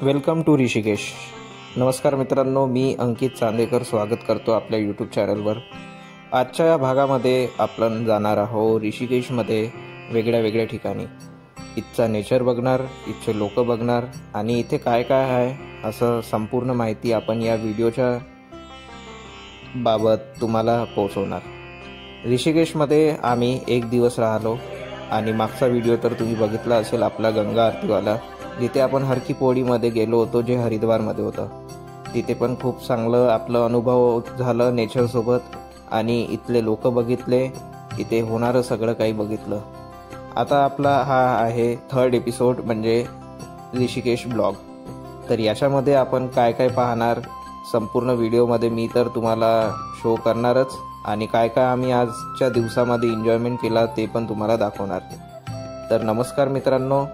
Welcome to Rishikesh. नमस्कार मित्रांनो, मी अंकित चांदेकर स्वागत करतो आपल्या यूट्यूब चॅनलवर। आजच्या या भागामध्ये आपण जाणार आहोत ऋषिकेशमध्ये वेगळ्या ठिकाणी। इथचा नेचर बघणार, इथचे लोक बघणार आणि इथे काय काय आहे असं संपूर्ण माहिती आपण या व्हिडिओच्या बाबत तुम्हाला पोहोचवणार। ऋषिकेशमध्ये आम्ही एक दिवस राहिलो आणि मागचा व्हिडिओ तर तुम्ही बघितला असेल आपला गंगा आरतीवाला, जिथे आपण हर की पौडीमध्ये गेलो होतो, जे हरिद्वारमध्ये होतं। तिथे पण खूप चांगलं आपलं अनुभव झालं नेचरसोबत आणि इथले लोक बघितले, इथे होणारं सगळं काही बघितलं। आता आपला हा आहे 3rd एपिसोड म्हणजे ऋषिकेश ब्लॉग। तर याच्यामध्ये आपण काय काय पाहणार संपूर्ण व्हिडिओमध्ये मी तर तुम्हाला शो करणारच आणि काय काय आम्ही आजच्या दिवसामध्ये एन्जॉयमेंट केला ते पण तुम्हाला दाखवणार। तर नमस्कार मित्रांनो,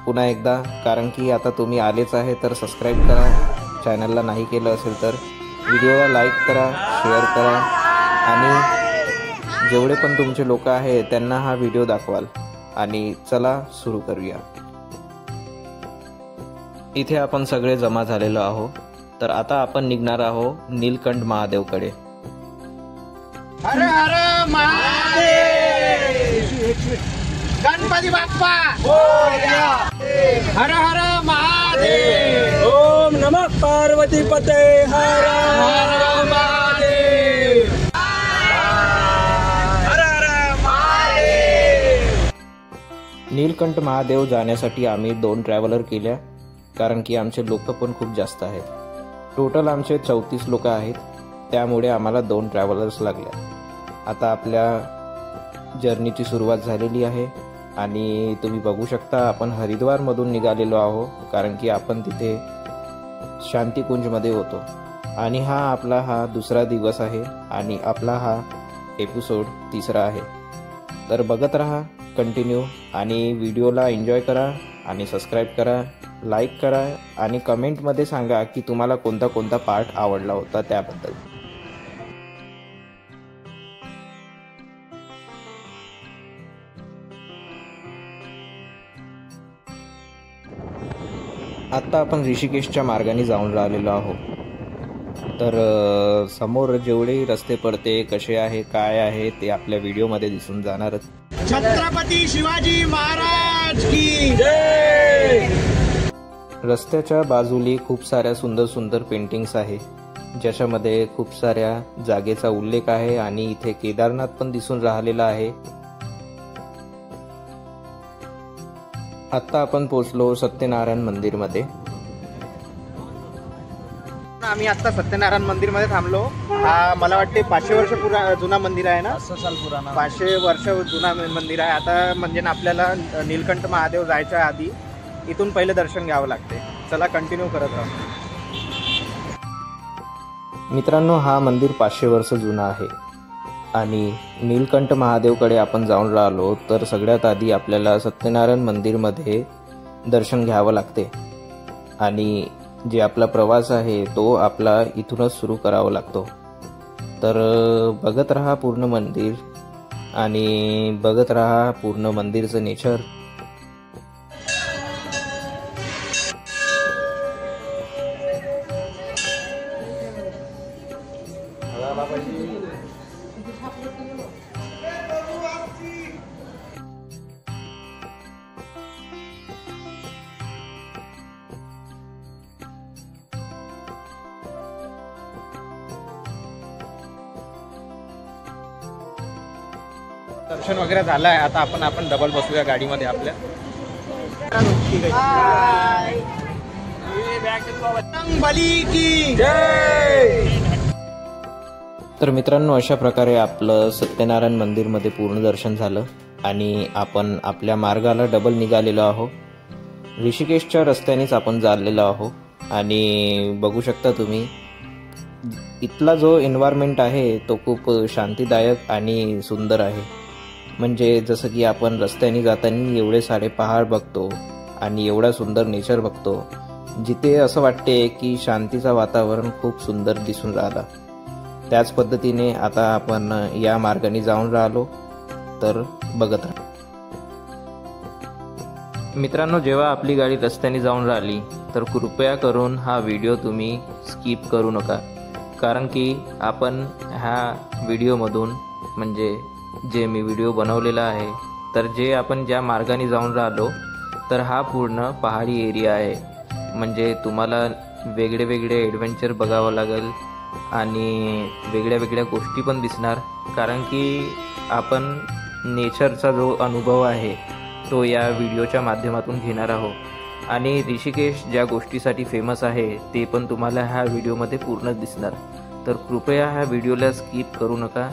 पुन्हा एकदा, कारण की आता तुम्ही आलेच आहे तर सबस्क्राईब करा, चॅनलला नाही केलं असेल तर व्हिडिओला लाईक करा, शेअर करा आणि जेवढे पण तुमचे लोक आहे त्यांना हा व्हिडिओ दाखवाल। आणि चला सुरू करूया। इथे आपण सगळे जमा झालेलो आहोत, तर आता आपण निघणार आहोत नीलकंठ महादेवकडे। हर हर महादेव, गणपती बाप्पा मोरया, हर हर महादेव, ओम नमः पार्वती पते, हर हर महादेव, हर हर महादेव। नीलकंठ महादेव जाण्यासाठी आम्ही 2 ट्रॅव्हलर केल्या, कारण की आमचे लोक पण खूप जास्त आहेत। टोटल आमचे 34 लोक आहेत, त्यामुळे आम्हाला 2 ट्रॅव्हलर्स लागल्या। आता आपल्या जर्नीची सुरुवात झालेली आहे आणि तुम्ही बघू शकता आपण हरिद्वारमधून निघालेलो आहोत, कारण की आपण तिथे शांतिकुंजमध्ये होतो। आणि हा आपला दुसरा दिवस आहे आणि आपला हा एपिसोड 3रा आहे। तर बघत राहा कंटिन्यू आणि व्हिडिओला एन्जॉय करा आणि सबस्क्राईब करा, लाईक करा आणि कमेंटमध्ये सांगा की तुम्हाला कोणता पार्ट आवडला होता त्याबद्दल। आता आपण ऋषिकेशच्या मार्गाने जाऊन राहिलेलो आहोत। तर समोर जेवढे रस्ते पडते कसे आहे काय आहे ते आपल्या व्हिडिओमध्ये दिसून जाणारच। छत्रपती शिवाजी महाराज की जय। रस्त्याच्या बाजूली खूप साऱ्या सुंदर पेंटिंग्स आहे, ज्याच्यामध्ये खूप साऱ्या जागेचा उल्लेख आहे आणि इथे केदारनाथ पण दिसून राहिलेला आहे। आता आपण पोहोचलो सत्यनारायण मंदिरमध्ये। आम्ही आता सत्यनारायण मंदिर मध्ये थांबलो। हा मला वाटते 500 वर्ष जुना मंदिर आहे ना, 500 साल पुराना, 500 वर्ष जुना मंदिर आहे। आता म्हणजे आपल्याला नीलकंठ महादेव जायच्या आधी इथून पहिले दर्शन घ्यावं लागते। चला कंटिन्यू करत राहू। मित्रांनो, हा मंदिर 500 वर्ष जुना आहे आणि नीलकंठ महादेवकडे आपण जाऊन राहिलो तर सगळ्यात आधी आपल्याला सत्यनारायण मंदिरमध्ये दर्शन घ्यावं लागते आणि जे आपला प्रवास आहे तो आपला इथूनच सुरू करावा लागतो। तर बघत राहा पूर्ण मंदिर आणि बघत राहा पूर्ण मंदिरचं नेचर। दर्शन वगैरे झालं आहे। आता आपण डबल बसूया गाडीमध्ये आपल्या। बली की जय। तर मित्रांनो, अशा प्रकारे आपलं सत्यनारायण मंदिरमध्ये पूर्ण दर्शन झालं आणि आपण आपल्या मार्गाला डबल निघालेलो आहोत। ऋषिकेशच्या रस्त्यानेच आपण चाललेलो आहोत आणि बघू शकता तुम्ही इथला जो एन्व्हायरमेंट आहे तो खूप शांतीदायक आणि सुंदर आहे। म्हणजे जसं की आपण रस्त्याने जाताना एवढे सारे पहाड बघतो आणि एवढा सुंदर नेचर बघतो, जिथे असं वाटते की शांतीचं वातावरण खूप सुंदर दिसून राहिलं। त्याच पद्धतीने आता आपण या मार्गाने जाऊन राहिलो, तर बघत राहा। मित्रांनो, जेव्हा आपली गाडी रस्त्याने जाऊन राहिली तर कृपया करून हा व्हिडिओ तुम्ही स्किप करू नका, कारण की आपण ह्या व्हिडिओमधून म्हणजे जे मी व्हिडिओ बनवलेला आहे तर जे आपण ज्या मार्गाने जाऊन राहिलो तर हा पूर्ण पहाडी एरिया आहे. म्हणजे तुम्हाला वेगळे वेगळे ॲडव्हेंचर बघावं लागेल आणि वेगळ्या वेगळ्या गोष्टी पण दिसणार, कारण की आपण नेचरचा जो अनुभव आहे तो या व्हिडिओच्या माध्यमातून घेणार आहोत. आणि ऋषिकेश ज्या गोष्टीसाठी फेमस आहे ते पण तुम्हाला ह्या व्हिडिओमध्ये पूर्ण दिसणार. तर कृपया ह्या व्हिडिओला स्किप करू नका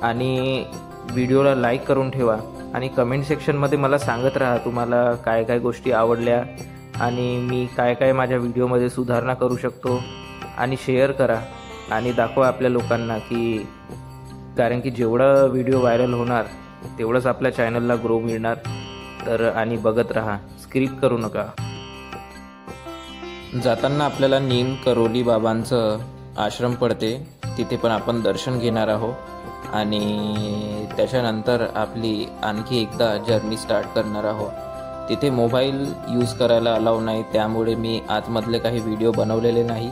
आणि व्हिडिओला लाईक करून ठेवा आणि कमेंट सेक्शनमध्ये मला सांगत राहा तुम्हाला काय काय गोष्टी आवडल्या आणि मी काय काय माझ्या व्हिडिओमध्ये सुधारणा करू शकतो. आणि शेअर करा आणि दाखवा आपल्या लोकांना की, कारण की जेवढा व्हिडिओ व्हायरल होणार तेवढंच आपल्या चॅनलला ग्रो मिळणार. तर आणि बघत राहा, स्किप करू नका. जाताना आपल्याला नीम करोली बाबांचं आश्रम पडते, तिथे पण आपण दर्शन घेणार आहोत आणि त्याच्यानंतर आपली आणखी एकदा जर्नी स्टार्ट करणार आहोत. तिथे मोबाईल यूज करायला अलाउ नाही, त्यामुळे मी आतमधले काही व्हिडिओ बनवलेले नाही.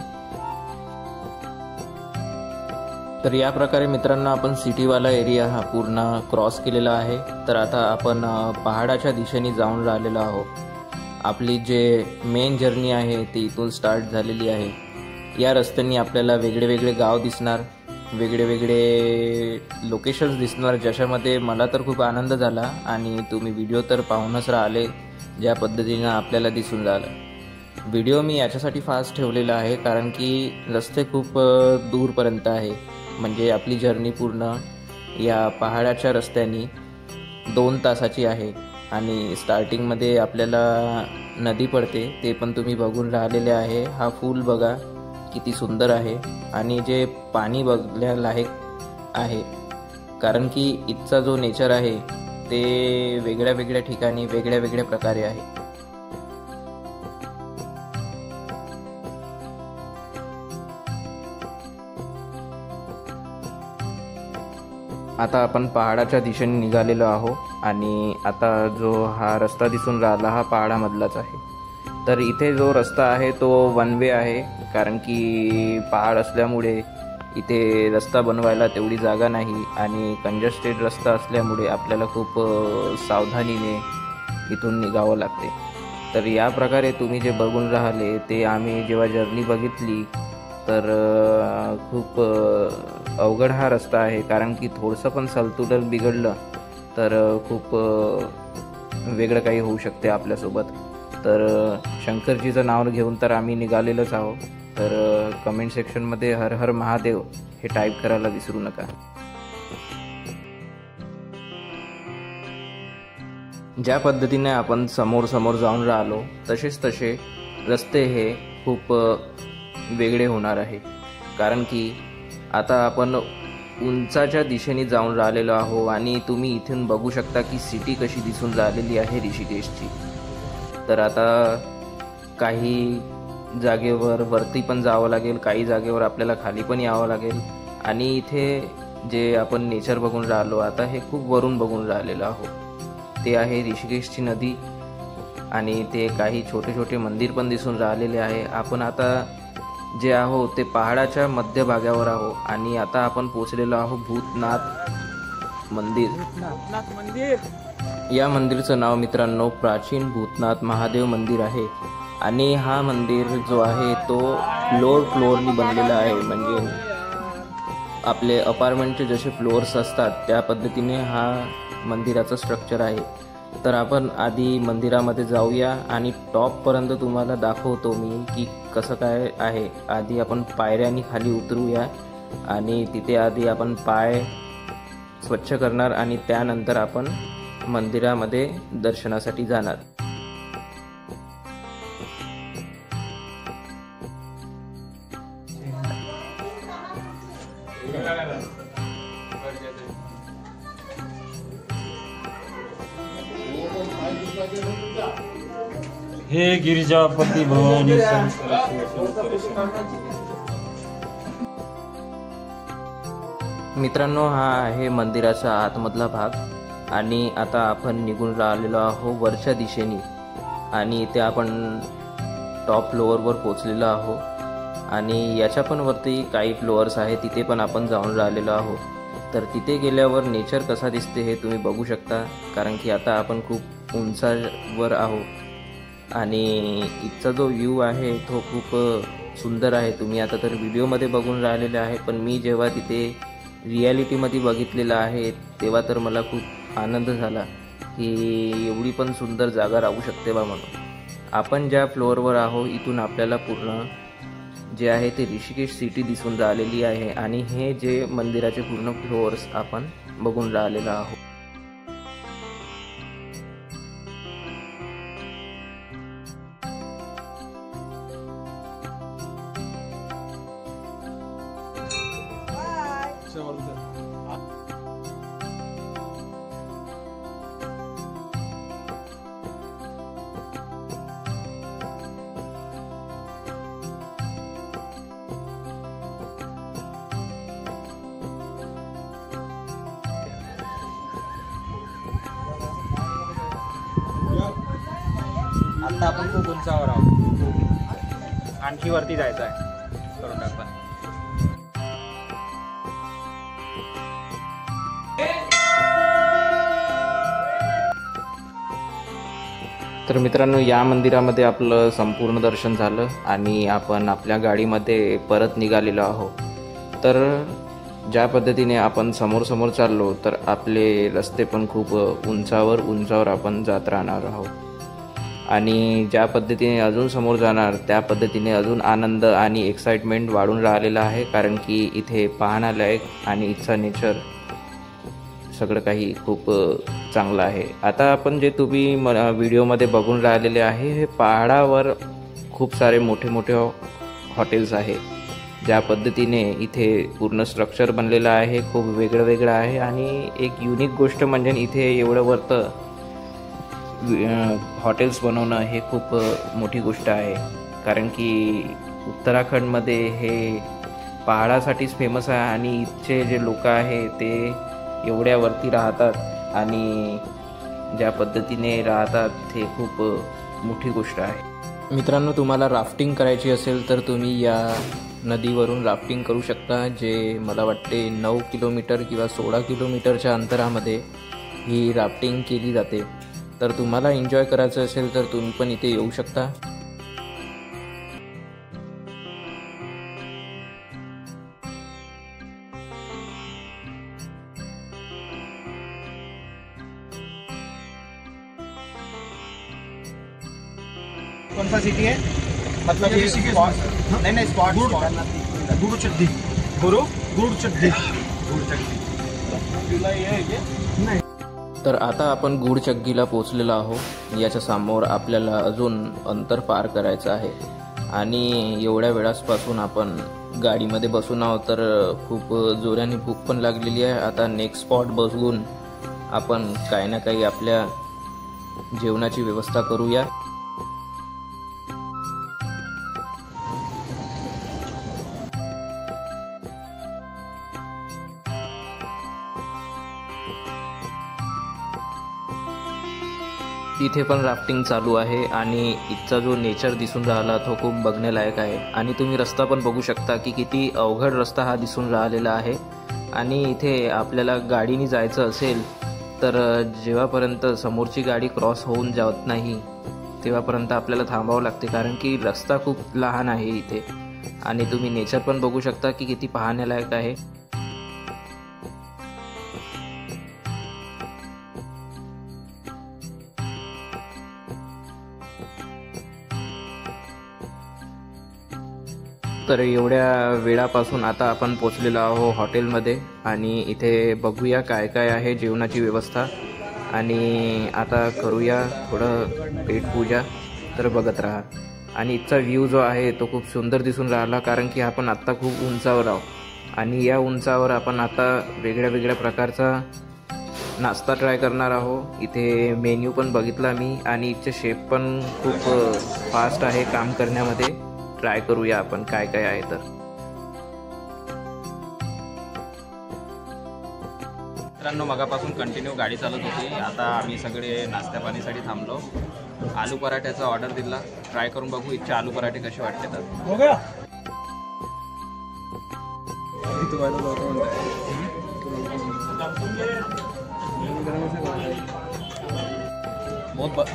तर या प्रकारे मित्रांनो आपण सिटीवाला एरिया हा पूर्ण क्रॉस केलेला आहे. तर आता आपण पहाडाच्या दिशेने जाऊन राहिलेलो आहोत. आपली जे मेन जर्नी आहे ती इथून स्टार्ट झालेली आहे. या रस्त्याने आपल्याला वेगळे वेगळे गाव दिसणार, वेगळे वेगळे लोकेशन्स दिसणार, ज्याच्यामध्ये मला तर खूप आनंद झाला आणि तुम्ही व्हिडिओ तर पाहूनच राहिले ज्या पद्धतीनं आपल्याला दिसून झालं. व्हिडिओ मी याच्यासाठी फास्ट ठेवलेला आहे कारण की रस्ते खूप दूरपर्यंत आहे. म्हणजे आपली जर्नी पूर्ण या पहाडाच्या रस्त्याने 2 तासाची आहे आणि स्टार्टिंगमध्ये आपल्याला नदी पडते, ते पण तुम्ही बघून राहिलेले आहे. हा फूल बघा किती सुंदर आहे आणि जे पाणी बघण्यालायक आहे, कारण की इथचा जो नेचर आहे ते वेगळ्या वेगळ्या ठिकाणी वेगळ्या वेगळ्या प्रकारे आहे. आता आपण पहाडाच्या दिशेने निघालेलो आहोत आणि आता जो हा रस्ता दिसून राहिला हा पहाडामधलाच आहे. तर इथे जो रस्ता आहे तो वन वे आहे, कारण की पहाड असल्यामुळे इथे रस्ता बनवायला तेवढी जागा नाही आणि कंजस्टेड रस्ता असल्यामुळे आपल्याला खूप सावधानीने इथून निघावं लागते. तर या प्रकारे तुम्ही जे बघून राहिले ते आम्ही जेव्हा जर्नी बघितली तर खूप अवघड हा रस्ता आहे, कारण की थोडंसं पण संतुलन बिघडलं तर खूप वेगळं काही होऊ शकते आपल्यासोबत. तर शंकरजीचं नाव घेऊन तर आम्ही निघालेलोच आहोत. तर कमेंट सेक्शनमध्ये हर हर महादेव हे टाईप करायला विसरू नका. ज्या पद्धतीने आपण समोर समोर जाऊन राहिलो तसे रस्ते हे खूप वेगळे होणार आहे, कारण की आता आपण उंचाच्या दिशेने जाऊन राहिलेलो आहो आणि तुम्ही इथून बघू शकता की सिटी कशी दिसून राहिलेली आहे ऋषिकेशची. तर आता काही जागेवर वरती पण जावं लागेल, काही जागेवर आपल्याला खाली पण यावं लागेल आणि इथे जे आपण नेचर बघून राहिलो आता हे खूप वरून बघून राहिलेलो आहोत. ते आहे ऋषिकेशची नदी आणि ते काही छोटे छोटे मंदिर पण दिसून राहिलेले आहे. आपण आता जे आहो ते पहाडाच्या मध्यभागावर आहो आणि आता आपण पोहोचलेलो आहो भूतनाथ मंदिर. या मंदिरचं नाव मित्रांनो प्राचीन भूतनाथ महादेव मंदिर आहे आणि हा मंदिर जो आहे तो फ्लोरनी बनलेला आहे. म्हणजे आपले अपार्टमेंटचे जसे फ्लोअर्स असतात त्या पद्धतीने हा मंदिराचं स्ट्रक्चर आहे. तर आपण आधी मंदिरामध्ये जाऊया आणि टॉपपर्यंत तुम्हाला दाखवतो मी की कसं काय आहे. आधी आपण पायऱ्यांनी खाली उतरूया आणि तिथे आधी आपण पाय स्वच्छ करणार आणि त्यानंतर आपण मंदिरामध्ये दर्शनासाठी जाणार. हे गिरिजापती भवानी मित्रांनो, हा आहे मंदिराचा आतमधला भाग आणि आता आपण निघून राहिलेलो आहोत वरच्या दिशेने आणि इथे आपण टॉप फ्लोअरवर पोचलेलो आहो आणि याच्या पण वरती काही फ्लोअर्स आहे, तिथे पण आपण जाऊन राहिलेलो आहो. तर तिथे गेल्यावर नेचर कसा दिसते हे तुम्ही बघू शकता, कारण की आता आपण खूप उंचावर आहो आणि इथचा जो व्ह्यू आहे तो खूप सुंदर आहे. तुम्ही आता तर व्हिडिओमध्ये बघून राहिलेले आहे, पण मी जेव्हा तिथे रिॲलिटीमध्ये बघितलेलं आहे तेव्हा तर मला खूप आनंद झाला की एवढी पण सुंदर जागा राहू शकते बा म्हणून. आपण ज्या फ्लोअरवर आहो इथून आपल्याला पूर्ण जे आहे ते ऋषिकेश सिटी दिसून राहिलेली आहे आणि हे जे मंदिराचे पूर्ण फ्लोअर्स आपण बघून राहिलेलो आहोत. आता आपण खूप उंचावर आहोत, आणखी वरती जायचं आहे. करून टाक. तर मित्रांनो, या मंदिरामध्ये आपलं संपूर्ण दर्शन झालं आणि आपण आपल्या गाडीमध्ये परत निघालेलो आहोत. तर ज्या पद्धतीने आपण समोर चाललो तर आपले रस्ते पण खूप उंचावर आपण जात राहणार आहोत आणि ज्या पद्धतीने अजून समोर जाणार त्या पद्धतीने अजून आनंद आणि एक्साइटमेंट वाढून राहिलेला आहे, कारण की इथे पाहण्यालायक आणि इथचा नेचर सगळं काही खूप चांगलं आहे. आता आपण जे तुम्ही व्हिडिओमध्ये बघून राहिलेले आहे, हे पहाडावर खूप सारे मोठे हॉटेल्स आहे. ज्या पद्धतीने इथे पूर्ण स्ट्रक्चर बनलेलं आहे खूप वेगळं आहे आणि एक युनिक गोष्ट म्हणजे इथे एवढं वरतं हॉटेल्स बनवणं हे खूप मोठी गोष्ट आहे, कारण की उत्तराखंडमध्ये हे पहाडासाठीच फेमस आहे आणि इथचे जे लोक आहे ते एवढ्यावरती राहतात आणि ज्या पद्धतीने राहतात ते खूप मोठी गोष्ट आहे. मित्रांनो, तुम्हाला राफ्टिंग करायची असेल तर तुम्ही या नदीवरून राफ्टिंग करू शकता, जे मला वाटते 9 किलोमीटर किंवा 16 किलोमीटरच्या अंतरामध्ये ही राफ्टिंग केली जाते. तर तुम्हाला एन्जॉय करायचं असेल तर तुम्ही पण इथे येऊ शकता. कौन सा सिटी है? मतलब ये स्पॉट नहीं स्पॉट गुरुचड्डी तर आता आपण गुडचग्गीला पोहोचलेलो आहोत. याच्या समोर आपल्याला अजून अंतर पार करायचं आहे आणि एवढ्या वेळापासून आपण गाडीमध्ये बसून आहोत, तर खूप जोराने भूक पण लागलेली आहे. आता नेक्स्ट स्पॉट बघून आपण काही ना काही आपल्या जेवणाची व्यवस्था करूया. इथे पण राफ्टिंग चालू आहे आणि इथचा जो नेचर दिसून राहिला तो खूप बघण्यालायक आहे आणि तुम्ही रस्ता पण बघू शकता की किती अवघड रस्ता हा दिसून राहिलेला आहे. आणि इथे आपल्याला गाडीने जायचं असेल तर जेव्हापर्यंत समोरची गाडी क्रॉस होऊन जात नाही तेव्हापर्यंत आपल्याला थांबावं लागते, कारण की रस्ता खूप लहान आहे इथे आणि तुम्ही नेचर पण बघू शकता की किती पाहण्यालायक आहे. तर एवढ्या वेळापासून आता आपण पोचलेलो आहो हॉटेलमध्ये आणि इथे बघूया काय काय आहे जेवणाची व्यवस्था आणि आता करूया थोडं पेटपूजा. तर बघत राहा. आणि इथचा व्ह्यू जो आहे तो खूप सुंदर दिसून राहिला, कारण की आपण आत्ता खूप उंचावर आहोत आणि या उंचावर आपण आता वेगळ्या प्रकारचा नाश्ता ट्राय करणार आहोत. इथे मेन्यू पण बघितला मी आणि इथचे शेफ पण खूप फास्ट आहे काम करण्यामध्ये. ट्राय करूया आपण काय काय आहे. तर मित्रांनो, मगापासून कंटिन्यू गाडी चालत होती. आता आम्ही सगळे नाश्त्या पाणीसाठी थांबलो आलू पराठ्याचा ऑर्डर दिला, ट्राय करून बघू इथचे आलू पराठे कसे वाटते तर.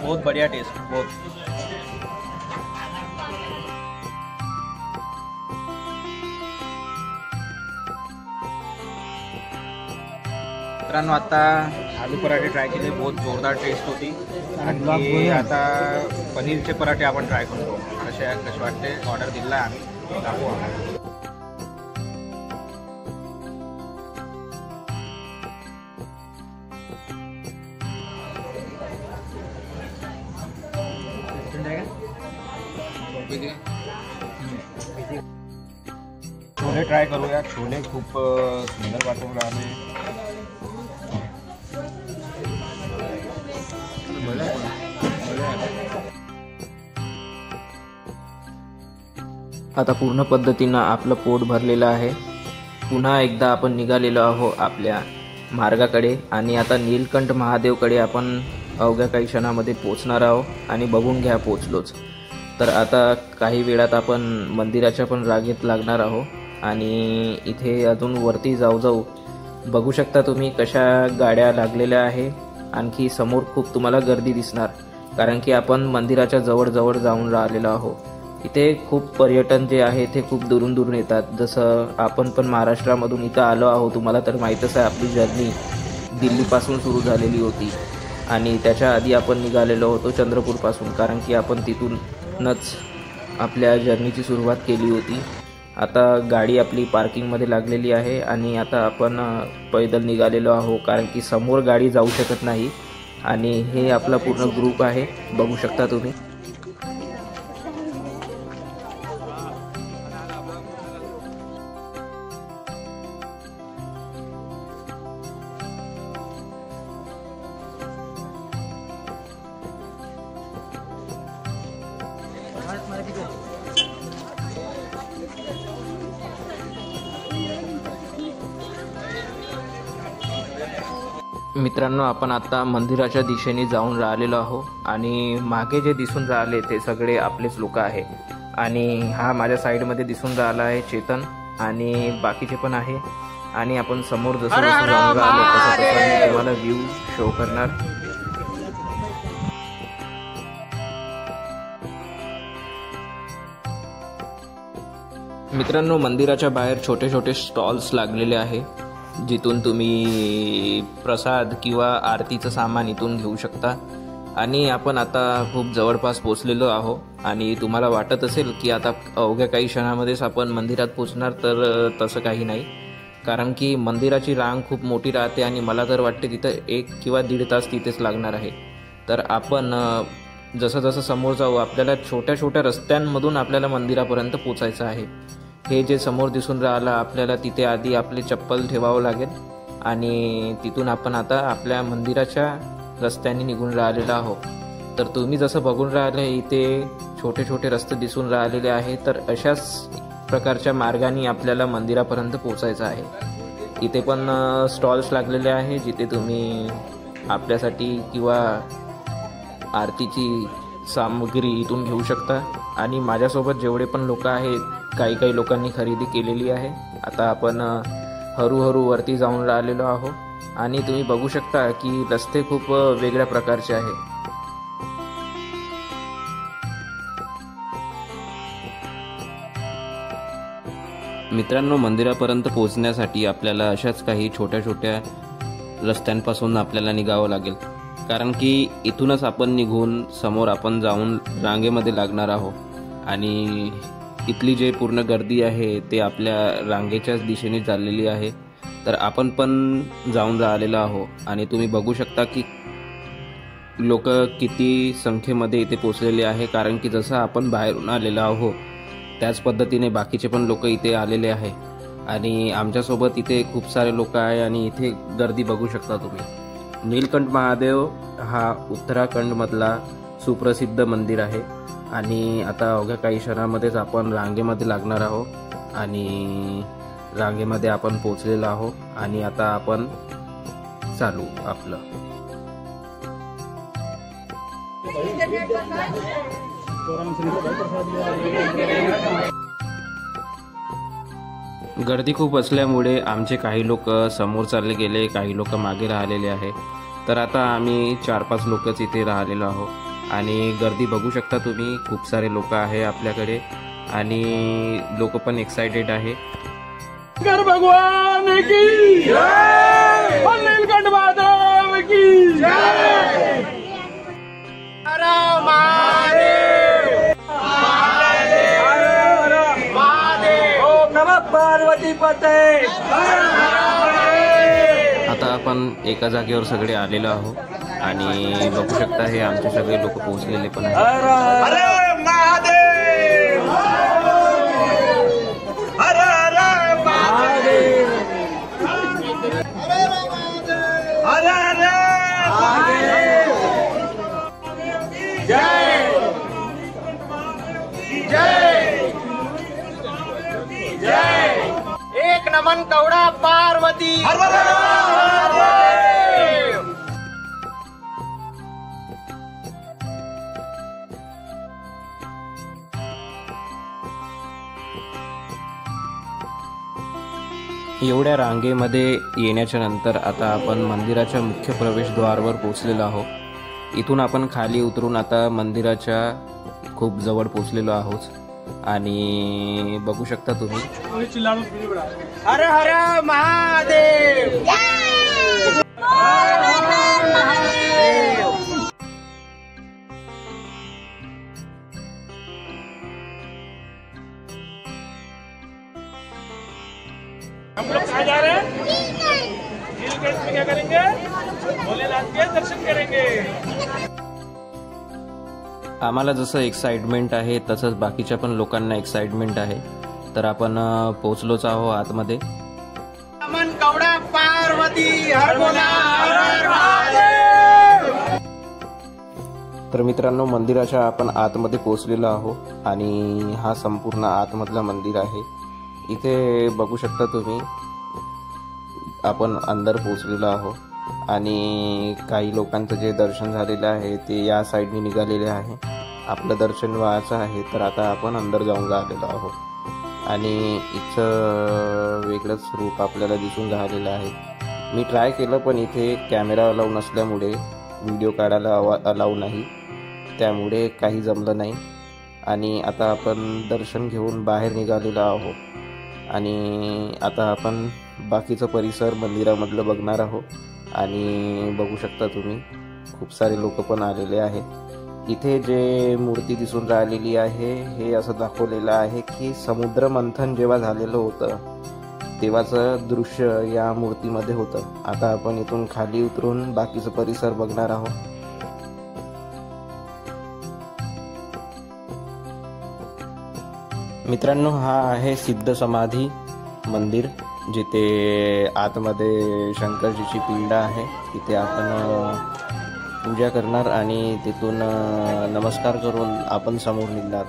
बहुत बढ़िया टेस्ट, बहुत. मित्रांनो आता आलू पराठे ट्राय केले, बहुत जोरदार टेस्ट होती. आणि आता पनीरचे पराठे आपण ट्राय करतो कसे वाटते. ऑर्डर दिला आम्ही, दाखवू आम्हाला. छोले ट्राय करूया. छोले खूप सुंदर वाटून राहिले. आता पूर्ण पद्धतीनं आपलं पोट भरलेलं आहे. पुन्हा एकदा आपण निघालेलो आहो आपल्या मार्गाकडे आणि आता नीलकंठ महादेवकडे आपण अवघ्या काही क्षणामध्ये पोचणार आहोत. आणि बघून घ्या पोचलोच. तर आता काही वेळात आपण मंदिराच्या पण रांगेत लागणार आहोत. आणि इथे अजून वरती जाऊ बघू शकता तुम्ही कशा गाड्या लागलेल्या आहे. आणखी समोर खूप तुम्हाला गर्दी दिसणार, कारण की आपण मंदिराच्या जवळ जाऊन राहिलेलो आहोत. इथे खूप पर्यटन जे आहे ते खूप दुरून येतात. जसं आपण पण महाराष्ट्रामधून इथं आलो आहोत. तुम्हाला तर माहीतच आहे आपली जर्नी दिल्लीपासून सुरू झालेली होती आणि त्याच्या आधी आपण निघालेलो होतो चंद्रपूरपासून, कारण की आपण तिथूनच आपल्या जर्नीची सुरुवात केली होती. आता गाडी आपली पार्किंगमध्ये लागलेली आहे आणि आता आपण पैदल निघालेलो आहोत, कारण की समोर गाडी जाऊ शकत नाही. आणि हे आपला पूर्ण ग्रुप आहे, बघू शकता तुम्ही. मित्रांनो, आपण आता मंदिराच्या दिशेने जाऊन राहिलेलो आहोत आणि मागे जे दिसून राहिले ते सगळे आपलेच लोक आहे. आणि हा माझ्या साईडमध्ये दिसून राहिला आहे चेतन आणि बाकीचे पण आहे. आणि आपण समोर जसं जाऊन राहिलो तसं मी तुम्हाला व्ह्यू शो करणार. मित्रांनो, मंदिराच्या बाहेर छोटे स्टॉल्स लागलेले आहे, जिथून तुम्ही प्रसाद किंवा आरतीचं सामान इथून घेऊ शकता. आणि आपण आता खूप जवळपास पोचलेलो आहोत आणि तुम्हाला वाटत असेल की आता अवघ्या काही क्षणामध्येच आपण मंदिरात पोचणार, तर तसं काही नाही. कारण की मंदिराची रांग खूप मोठी राहते आणि मला तर वाटते तिथं 1 किंवा 1.5 तास तिथेच लागणार आहे. तर आपण जसं समोर जाऊ आपल्याला छोट्या रस्त्यांमधून आपल्याला मंदिरापर्यंत पोचायचं आहे. हे जे समोर दिसून राहिलं आपल्याला तिथे आधी आपले चप्पल ठेवावं लागेल आणि तिथून आपण आता आपल्या मंदिराच्या रस्त्याने निघून राहिलेलो आहोत. तर तुम्ही जसं बघून राहिले इथे छोटे रस्ते दिसून राहिलेले आहे. तर अशाच प्रकारच्या मार्गाने आपल्याला मंदिरापर्यंत पोचायचं आहे. इथे पण स्टॉल्स लागलेले आहे, जिथे तुम्ही आपल्यासाठी किंवा आरतीची सामग्री इथून घेऊ शकता. आणि माझ्यासोबत जेवढे पण लोक आहेत, काही लोकांनी खरेदी केलेली आहे. आता आपण हळूहळू वरती जाऊन राहिलेलो आहोत आणि तुम्ही बघू शकता की रस्ते खूप वेगळ्या प्रकारचे आहे. मित्रांनो, मंदिरापर्यंत पोहोचण्यासाठी आपल्याला अशाच काही छोट्या रस्त्यांपासून आपल्याला निघावं लागेल, कारण की इथूनच आपण निघून समोर आपण जाऊन रांगेमध्ये लागणार आहोत. आणि इथली जे पूर्ण गर्दी आहे ते आपल्या रांगेच्याच दिशेने चाललेली आहे. तर आपण पण जाऊन राहिलेलो आहोत आणि तुम्ही बघू शकता की लोक किती संख्येमध्ये इथे पोचलेले आहे. कारण की जसं आपण बाहेरून आलेलो आहोत त्याच पद्धतीने बाकीचे पण लोक इथे आलेले आहे. आणि आमच्यासोबत इथे खूप सारे लोक आहे आणि इथे गर्दी बघू शकता तुम्ही. नीलकंठ महादेव हा उत्तराखंडमधला सुप्रसिद्ध मंदिर आहे. आणि आता अवघ्या काही क्षणामध्येच आपण रांगेमध्ये लागणार आहोत आणि रांगेमध्ये आपण पोचलेलो आहोत. आणि आता आपण चालू आपलं. गर्दी खूप असल्यामुळे आमचे काही लोक समोर चालले गेले, काही लोक मागे राहिलेले आहे. तर आता आम्ही 4-5 लोकच इथे राहिलेलो आहोत आणि गर्दी बघू शकता तुम्ही. खूप सारे लोक आहे आपल्याकडे आणि लोक पण एक्साइटेड आहे. भगवान की जय, नीलकंठ महादेव की जय. पार्वती पते. आता आपण एका जागेवर सगळे आलेलो आहोत आणि बघू शकता हे आमचे सगळे लोक पोहोचलेले पण आहेत. एक नमन कवडा पार्वती. एवढ्या रांगेमध्ये येण्याच्या नंतर आता आपण मंदिराच्या मुख्य प्रवेशद्वारावर पोहोचलेलो आहोत. इथून आपण खाली उतरून आता मंदिराच्या खूप जवळ पोहोचलेलो आहोत आणि बघू शकता तुम्ही. हर हर महादेव. हम लोग कहाँ जा रहे हैं? नीलकंठ में क्या करेंगे? भोलेनाथ के दर्शन करेंगे. आम्हाला जसं एक्साइटमेंट आहे तसंच बाकीच्या पण लोकांना एक्साइटमेंट आहे. तर आपण पोहोचलोच आहोत आतमध्ये. नमन कवडा पार्वती. हर बोला हर हर महादेव. तर मित्रांनो, मंदिराच्या आपण आतमध्ये पोहोचलेलो आहोत आणि हा संपूर्ण आतमधला मंदिर आहे. इथे बघू शकता तुम्ही आपण अंदर पोहोचलेलो आहोत आणि काही लोकांचं जे दर्शन झालेलं आहे ते या साईडने निघालेले आहे. आपलं दर्शन व्हायचं आहे तर आता आपण अंदर जाऊन राहिलेलो आहोत आणि इथं वेगळंच रूप आपल्याला दिसून राहिलेलं आहे. मी ट्राय केलं पण इथे कॅमेरा अलाउ नसल्यामुळे व्हिडिओ काढायला अलाउ नाही, त्यामुळे काही जमलं नाही. आणि आता आपण दर्शन घेऊन बाहेर निघालेलो आहोत आणि आता आपण बाकीचं परिसर मंदिरामधलं बघणार आहोत. आणि बघू शकता तुम्ही खूप सारे लोक पण आलेले आहेत. इथे जे मूर्ती दिसून राहिलेली आहे हे असं दाखवलेलं आहे की समुद्र मंथन जेव्हा झालेलं होतं तेव्हाचं दृश्य या मूर्तीमध्ये होतं. आता आपण इथून खाली उतरून बाकीचं परिसर बघणार आहोत. मित्रांनो, हा आहे सिद्ध समाधी मंदिर, जिथे आतमध्ये शंकरजीची पिंड आहे. तिथे आपण पूजा करणार आणि तिथून नमस्कार करून आपण समोर निघणार.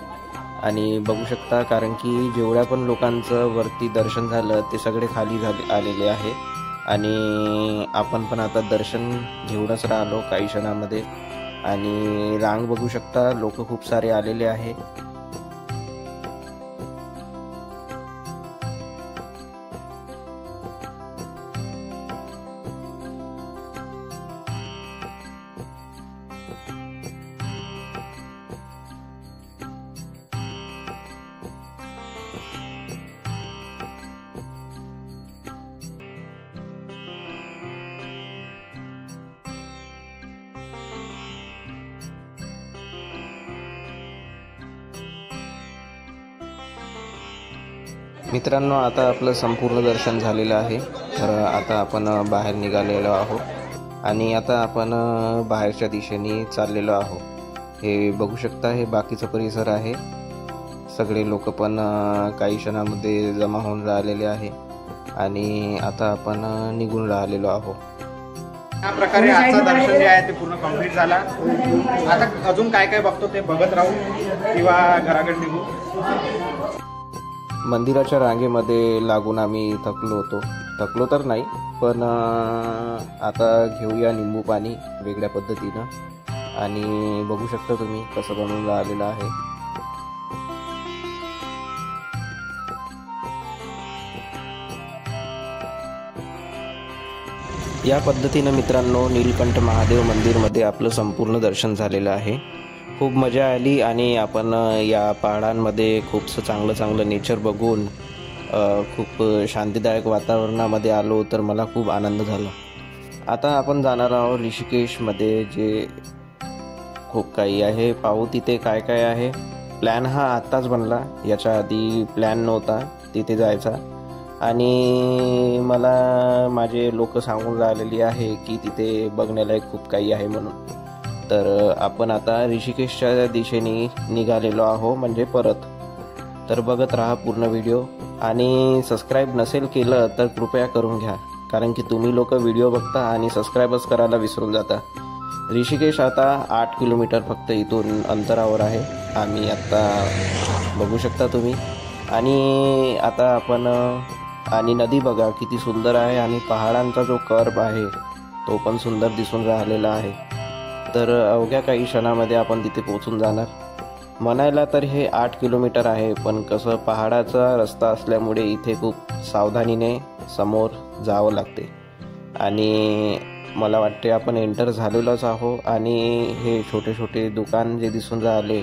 आणि बघू शकता, कारण की जेवढ्या पण लोकांचं वरती दर्शन झालं ते सगळे खाली आलेले आहे आणि आपण पण आता दर्शन घेऊनच राहिलो काही क्षणामध्ये. आणि रांग बघू शकता, लोक खूप सारे आलेले आहे. मित्रांनो, आता आपलं संपूर्ण दर्शन झालेलं आहे. तर आता आपण बाहेर निघालेलो आहोत आणि आता आपण बाहेरच्या दिशेने चाललेलो आहोत. हे बघू शकता, हे बाकीचं परिसर आहे. सगळे लोक पण काही क्षणामध्ये जमा होऊन राहिलेले आहे आणि आता आपण निघून राहिलेलो आहोत. या प्रकारे आजचं दर्शन जे आहे ते पूर्ण कंप्लीट झाला. आता अजून काय काय बघतो ते बघत राहू किंवा घराकडे निघू. मंदिराच्या रांगेमध्ये लागून आम्ही थकलो तर नाही, पण आता घेऊया निंबू पाणी वेगळ्या पद्धतीनं. आणि बघू शकता तुम्ही कसं बनवून राहिलेलं आहे. या पद्धतीनं मित्रांनो नीलकंठ महादेव मंदिरमध्ये आपलं संपूर्ण दर्शन झालेलं आहे. खूप मजा आली आणि आपण या पहाडांमध्ये खूपसं चांगलं नेचर बघून खूप शांतीदायक वातावरणामध्ये आलो, तर मला खूप आनंद झाला. आता आपण जाणार आहोत ऋषिकेशमध्ये, जे खूप काही आहे. पाहू तिथे काय काय आहे. प्लॅन हा आत्ताच बनला, याच्या आधी प्लॅन नव्हता तिथे जायचा. आणि मला माझे लोक सांगून राहिलेली आहे की तिथे बघण्यालायक खूप काही आहे म्हणून. तर आपण आता ऋषिकेशच्या दिशेने निघालेलो आहो, म्हणजे परत. तर बघत राहा पूर्ण व्हिडिओ. आणि सबस्क्राईब नसेल केलं तर कृपया करून घ्या, कारण की तुम्ही लोक व्हिडिओ बघता आणि सबस्क्राईबच करायला विसरून जाता. ऋषिकेश आता 8 किलोमीटर फक्त इथून अंतरावर आहे. आम्ही आत्ता बघू शकता तुम्ही. आणि आता आपण आणि नदी बघा किती सुंदर आहे, आणि पहाडांचा जो कर्व आहे तो पण सुंदर दिसून राहिलेला आहे. तर अवघ्या काही क्षणामध्ये आपण तिथे पोहोचून जाणार. म्हणायला तर हे 8 किलोमीटर आहे, पण कसं पहाडाचा रस्ता असल्यामुळे इथे खूप सावधानीने समोर जावं लागते. आणि मला वाटते आपण एंटर झालेलोच आहो. आणि हे छोटे छोटे दुकान जे दिसून राहिले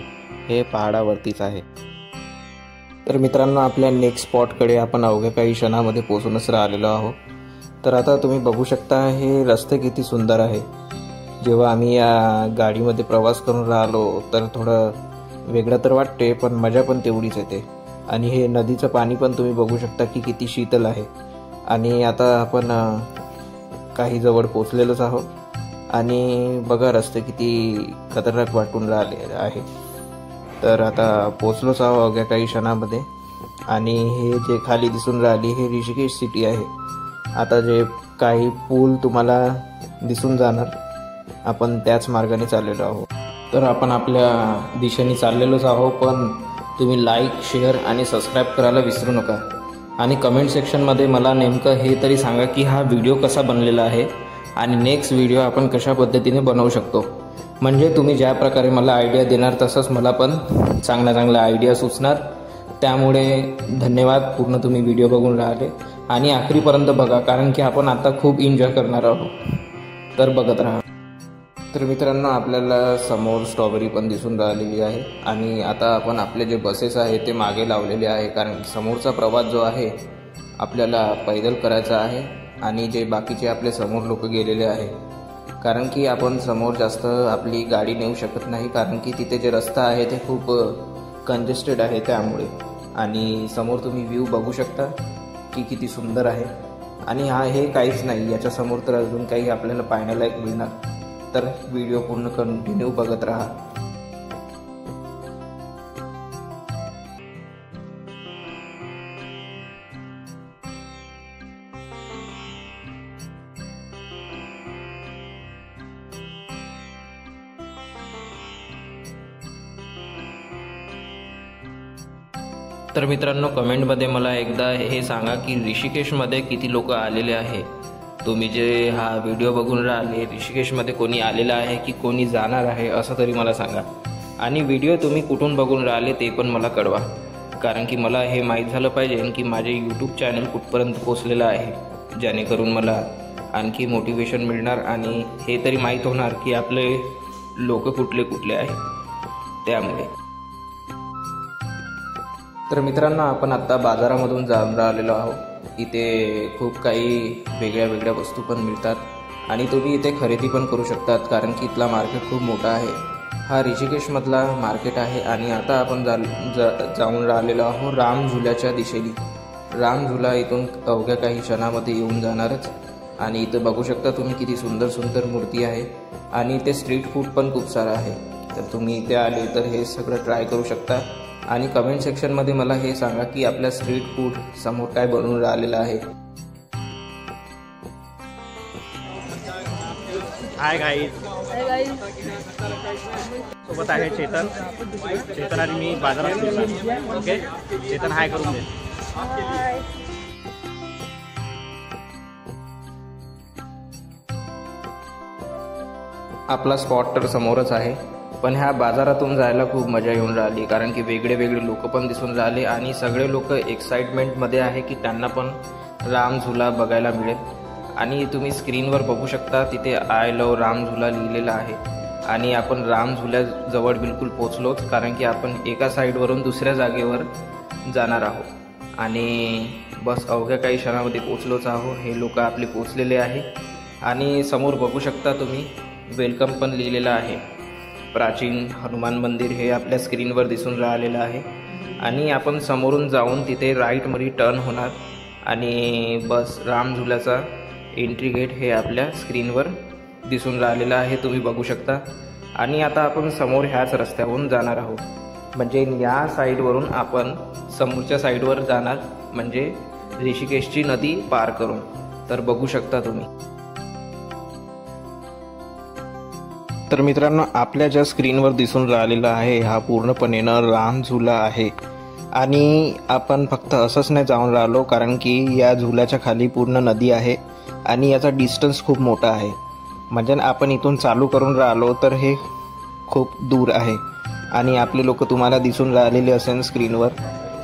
हे पहाडावरतीच आहे. तर मित्रांनो, आपल्या नेक्स्ट स्पॉटकडे आपण अवघ्या काही क्षणामध्ये पोहोचूनच राहिलेलो आहोत. तर आता तुम्ही बघू शकता हे रस्ते किती सुंदर आहे. जेव्हा आम्ही या गाडीमध्ये प्रवास करून राहिलो तर थोडं वेगळं तर वाटते, पण मजा पण तेवढीच येते. आणि हे नदीचं पाणी पण तुम्ही बघू शकता की किती शीतल आहे. आणि आता आपण काही जवळ पोचलेलोच आहोत. आणि बघा रस्ते किती खतरनाक वाटून राहिले आहे. तर आता पोचलोच आहोत अवघ्या काही क्षणामध्ये. आणि हे जे खाली दिसून राहिली हे ऋषिकेश सिटी आहे. आता जे काही पूल तुम्हाला दिसून जाणार, आपण त्याच मार्गाने चाललेलो आहोत. तर आपण आपल्या दिशेने चाललेलोच आहोत, पण तुम्ही लाईक, शेअर आणि सबस्क्राईब करायला विसरू नका. आणि कमेंट सेक्शनमध्ये मला नेमकं हे तरी सांगा की हा व्हिडिओ कसा बनलेला आहे आणि नेक्स्ट व्हिडिओ आपण कशा पद्धतीने बनवू शकतो. म्हणजे तुम्ही ज्या प्रकारे मला आयडिया देणार तसंच मला पण चांगला आयडिया सुचणार. त्यामुळे धन्यवाद, पूर्ण तुम्ही व्हिडिओ बघून राहिले आणि आखरीपर्यंत बघा, कारण की आपण आता खूप एन्जॉय करणार आहोत. तर बघत राहा. तर मित्रांनो, आपल्याला समोर स्ट्रॉबेरी पण दिसून राहिलेली आहे. आणि आता आपण आपले जे बसेस आहे ते मागे लावलेले आहे, कारण समोरचा प्रवास जो आहे आपल्याला पैदल करायचा आहे. आणि जे बाकीचे आपले समोर लोक गेलेले आहे, कारण की आपण समोर जास्त आपली गाडी नेऊ शकत नाही, कारण की तिथे जे रस्ता आहे ते खूप कंजेस्टेड आहे त्यामुळे. आणि समोर तुम्ही व्ह्यू बघू शकता की किती सुंदर आहे. आणि हे काहीच नाही, याच्या समोर तर अजून काही आपल्याला पाहण्यालायक मिळणार. तर व्हिडिओ पूर्ण कंटिन्यू बघत राहा. तर मित्रांनो, कमेंटमध्ये मला एकदा हे सांगा की ऋषिकेशमध्ये किती लोक आलेले आहे. तुम्ही जे हा व्हिडिओ बघून राहिले, ऋषिकेशमध्ये कोणी आलेलं आहे की कोणी जाणार आहे असं तरी मला सांगा. आणि व्हिडिओ तुम्ही कुठून बघून राहिले ते पण मला कळवा, कारण की मला हे माहीत झालं पाहिजे की माझे यूट्यूब चॅनल कुठपर्यंत पोचलेलं आहे, जेणेकरून मला आणखी मोटिवेशन मिळणार आणि हे तरी माहीत होणार की आपले लोक कुठले आहे. त्यामुळे तर मित्रांनो, आपण आत्ता बाजारामधून जाऊन राहिलेलो आहोत. इथे खूप काही वेगळ्या वस्तू पण मिळतात आणि तुम्ही इथे खरेदी पण करू शकतात, कारण की इथला मार्केट खूप मोठा आहे. हा ऋषिकेशमधला मार्केट आहे. आणि आता आपण जाऊन राहिलेलो आहोत राम झुल्याच्या दिशेने. राम झुला इथून अवघ्या काही क्षणामध्ये येऊन जाणारच. आणि इथं बघू शकता तुम्ही किती सुंदर मूर्ती आहे. आणि इथे स्ट्रीट फूड पण खूप सारं आहे. तर तुम्ही इथे आले तर हे सगळं ट्राय करू शकता. आणि कमेंट सेक्शनमध्ये मला हे सांगा की आपल्या स्ट्रीट फूड समोर काय बनवून राहिलेलं आहे. हाय गाईज, सोबत आहे चेतन आणि मी बाजारात. ओके चेतन, हाय करून दे. आपला स्पॉट तर समोरच आहे, पण ह्या बाजारातून जायला खूप मजा येऊन राहिली, कारण की वेगळे वेगळे लोक पण दिसून राहिले आणि सगळे लोक एक्साइटमेंटमध्ये आहे की त्यांना पण राम झुला बघायला मिळेल. आणि तुम्ही स्क्रीनवर बघू शकता तिथे आय लव राम झुला लिहिलेला आहे आणि आपण राम झुल्याजवळ बिलकुल पोचलोच, कारण की आपण एका साईडवरून दुसऱ्या जागेवर जाणार आहोत आणि बस अवघ्या काही क्षणामध्ये पोचलोच आहो. हे लोक आपले पोचलेले आहे आणि समोर बघू शकता तुम्ही वेलकम पण लिहिलेलं आहे. प्राचीन हनुमान मंदिर हे आपल्या स्क्रीनवर दिसून राहिलेलं आहे आणि आपण समोरून जाऊन तिथे राईटमध्ये टर्न होणार आणि बस राम झुल्याचा एंट्री गेट हे आपल्या स्क्रीनवर दिसून राहिलेलं आहे, तुम्ही बघू शकता. आणि आता आपण समोर ह्याच रस्त्यावरून जाणार आहोत, म्हणजे या साईडवरून आपण समोरच्या साईडवर जाणार, म्हणजे ऋषिकेशची नदी पार करून. तर बघू शकता तुम्ही. तर मित्रांनो, आपल्या ज्या स्क्रीनवर दिसून राहिलेला आहे हा पूर्णपणे राम झुला आहे आणि आपण फक्त असंच नाही जाऊन राहिलो, कारण की या झुल्याच्या खाली पूर्ण नदी आहे आणि याचा डिस्टन्स खूप मोठा आहे. म्हणजे आपण इथून चालू करून राहिलो तर हे खूप दूर आहे आणि आपले लोक तुम्हाला दिसून राहिलेले असेल स्क्रीनवर.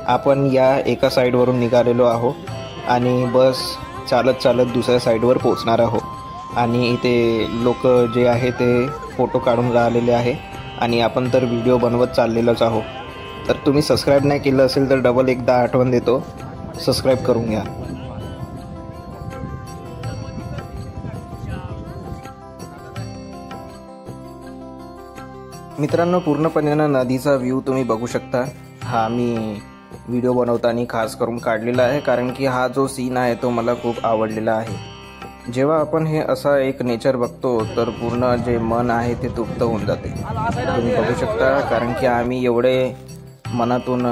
आपण या एका साईडवरून निघालेलो आहोत आणि बस चालत चालत दुसऱ्या साईडवर पोचणार आहोत आणि इथे लोक जे आहे ते फोटो काढून राहिलेले आहे आणि आपण तर व्हिडिओ बनवत चाललेलोच आहोत. तर तुम्ही सबस्क्राईब नाही केलं असेल तर डबल एकदा आठवण देतो, सबस्क्राईब करून घ्या. मित्रांनो, पूर्णपणे नदीचा व्ह्यू तुम्ही बघू शकता. हा मी व्हिडिओ बनवताना खास करून काढलेला आहे, कारण की हा जो सीन आहे तो मला खूप आवडलेला आहे. जेव्हा आपण हे असा एक नेचर बघतो तर पूर्ण जे मन आहे ते तृप्त होऊन जाते, तुम्ही बघू शकता. कारण की आम्ही एवढे मनातून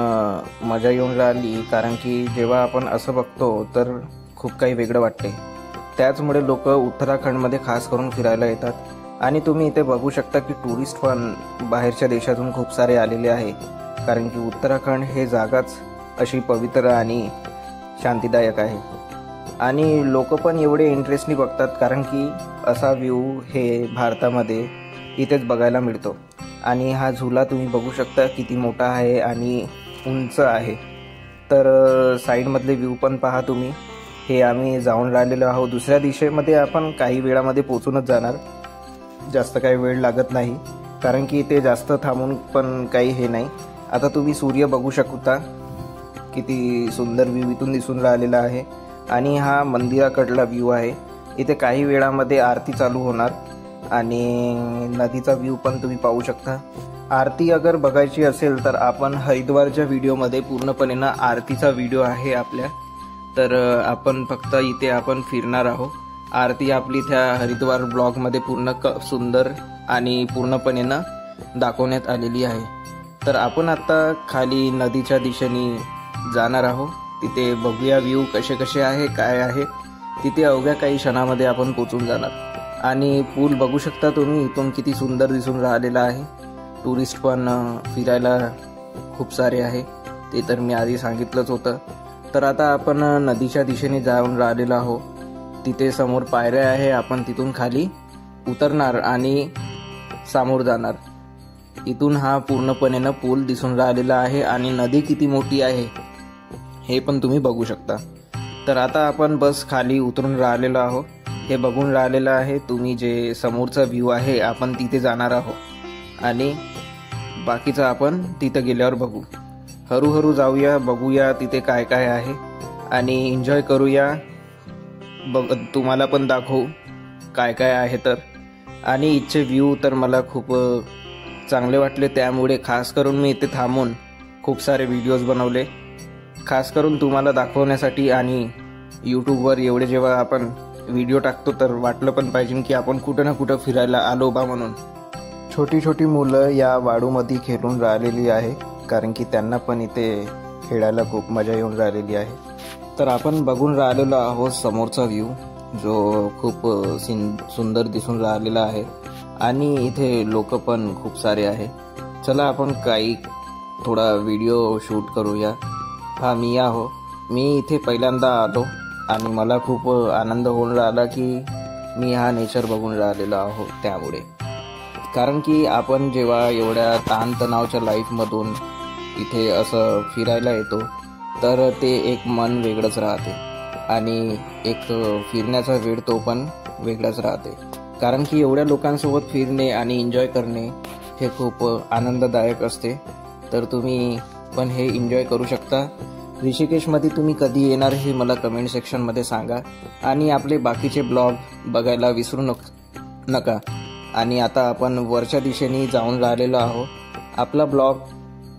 मजा येऊन राहिली, कारण की जेव्हा आपण असं बघतो तर खूप काही वेगळं वाटते. त्याचमुळे लोक उत्तराखंडमध्ये खास करून फिरायला येतात आणि तुम्ही इथे बघू शकता की टुरिस्ट पण बाहेरच्या देशातून खूप सारे आलेले आहे, कारण की उत्तराखंड हे जागाच अशी पवित्र आणि शांतीदायक आहे आणि लोक पण एवढे इंटरेस्टनी बघतात, कारण की असा व्ह्यू हे भारतामध्ये इथेच बघायला मिळतो. आणि हा झुला तुम्ही बघू शकता किती मोठा आहे आणि उंच आहे. तर साईडमधले व्ह्यू पण पहा तुम्ही. हे आम्ही जाऊन राहिलेलो आहोत. दुसऱ्या दिशेमध्ये आपण काही वेळामध्ये पोचूनच जाणार, जास्त काही वेळ लागत नाही, कारण की इथे जास्त थांबून पण काही हे नाही. आता तुम्ही सूर्य बघू शकता, किती सुंदर व्ह्यू इथून दिसून राहिलेला आहे आणि हा मंदिराकडला व्ह्यू आहे. इथे काही वेळामध्ये आरती चालू होणार आणि नदीचा व्ह्यू पण तुम्ही पाहू शकता. आरती अगर बघायची असेल तर आपण हरिद्वारच्या व्हिडिओमध्ये पूर्णपणे आरतीचा व्हिडिओ आहे आपल्या, तर आपण फक्त इथे आपण फिरणार आहोत. आरती आपली त्या हरिद्वार ब्लॉगमध्ये पूर्ण सुंदर आणि पूर्णपणे दाखवण्यात आलेली आहे. तर आपण आता खाली नदीच्या दिशेने जाणार आहोत. तिथे बघूया व्ह्यू कसे कसे आहे, काय आहे. तिथे अवघ्या काही क्षणामध्ये आपण पोचून जाणार. आणि पूल बघू शकता तुम्ही, इथून किती सुंदर दिसून राहिलेला आहे. टुरिस्ट पण फिरायला खूप सारे आहे, ते तर मी आधी सांगितलंच होतं. तर आता आपण नदीच्या दिशेने जाऊन राहिलेलो आहोत. तिथे समोर पायऱ्या आहे, आपण तिथून खाली उतरणार आणि समोर जाणार. इथून हा पूर्णपणे पूल दिसून राहिलेला आहे आणि नदी किती मोठी आहे हे पण तुम्ही बघू शकता. तर आता आपण बस खाली उतरून राहिलेलो आहोत. हे बघून राहिलेलं आहे तुम्ही, जे समोरचा व्ह्यू आहे आपण तिथे जाणार आहोत आणि बाकीचं आपण तिथं गेल्यावर बघू. हळूहळू जाऊया, बघूया तिथे काय काय आहे आणि एन्जॉय करूया. तुम्हाला पण दाखवू काय काय आहे. तर आणि इथचे व्ह्यू तर मला खूप चांगले वाटले, त्यामुळे खास करून मी इथे थांबून खूप सारे व्हिडिओज बनवले, खास करून तुम्हाला दाखवण्यासाठी. आणि यूट्यूबवर एवढे जेव्हा आपण व्हिडिओ टाकतो तर वाटलं पण पाहिजे की आपण कुठं ना कुठं फिरायला आलो बा म्हणून. छोटी छोटी मुलं या वाडूमध्ये खेळून राहिलेली आहे, कारण की त्यांना पण इथे खेळायला खूप मजा येऊन राहिलेली आहे. तर आपण बघून राहिलेलो आहोत समोरचा व्ह्यू, जो खूप सुंदर दिसून राहिलेला आहे आणि इथे लोक पण खूप सारे आहे. चला आपण काही थोडा व्हिडिओ शूट करूया. हा मी आहो, मी इथे पहिल्यांदा आलो आणि मला खूप आनंद होऊन राहिला की मी हा नेचर बघून राहिलेलो आहो. त्यामुळे कारण की आपण जेव्हा एवढ्या ताणतणावच्या लाईफमधून इथे असं फिरायला येतो तर ते एक मन वेगळंच राहते आणि एक फिरण्याचा वेळ तो पण वेगळाच राहते. कारण की एवढ्या लोकांसोबत फिरणे आणि एन्जॉय करणे हे खूप आनंददायक असते. तर तुम्ही पण हे एन्जॉय करू शकता. ऋषिकेशमध्ये तुम्ही कधी येणार हे मला कमेंट सेक्शनमध्ये सांगा आणि आपले बाकीचे ब्लॉग बघायला विसरू नका. आणि आता आपण वरच्या दिशेने जाऊन राहिलेलो आहोत. आपला ब्लॉग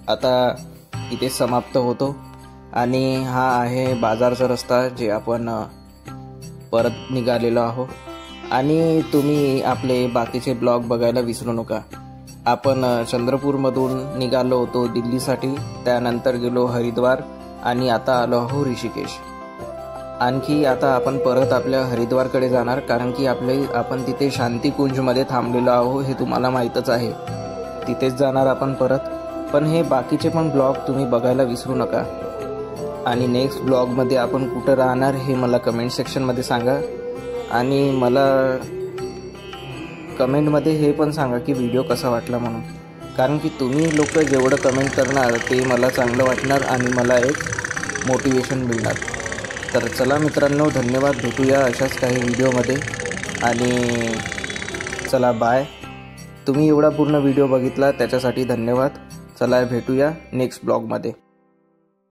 आता इथे समाप्त होतो आणि हा आहे बाजारचा रस्ता जे आपण परत निघालेलो आहोत. आणि तुम्ही आपले बाकीचे ब्लॉग बघायला विसरू नका. आपण चंद्रपूरमधून निघालो होतो दिल्लीसाठी, त्यानंतर गेलो हरिद्वार आणि आता आलो आहो ऋषिकेश. आणखी आता आपण परत आपल्या हरिद्वारकडे जाणार कारण की आपण तिथे शांतिकुंजमध्ये थांबलेलो आहो हे तुम्हाला माहीतच आहे. तिथेच जाणार आपण परत. पण हे बाकीचे पण ब्लॉग तुम्ही बघायला विसरू नका. आणि नेक्स्ट ब्लॉगमध्ये आपण कुठं राहणार हे मला कमेंट सेक्शनमध्ये सांगा. आणि मला कमेंटमध्ये हे पण सांगा की व्हिडिओ कसा वाटला म्हणून. कारण की तुम्ही लोक जेवढं कमेंट करणार ते मला चांगलं वाटणार आणि मला एक मोटिवेशन मिळणार. तर चला मित्रांनो, धन्यवाद. भेटूया अशाच काही व्हिडिओमध्ये आणि चला बाय. तुम्ही एवढा पूर्ण व्हिडिओ बघितला त्याच्यासाठी धन्यवाद. चला भेटूया नेक्स्ट ब्लॉगमध्ये.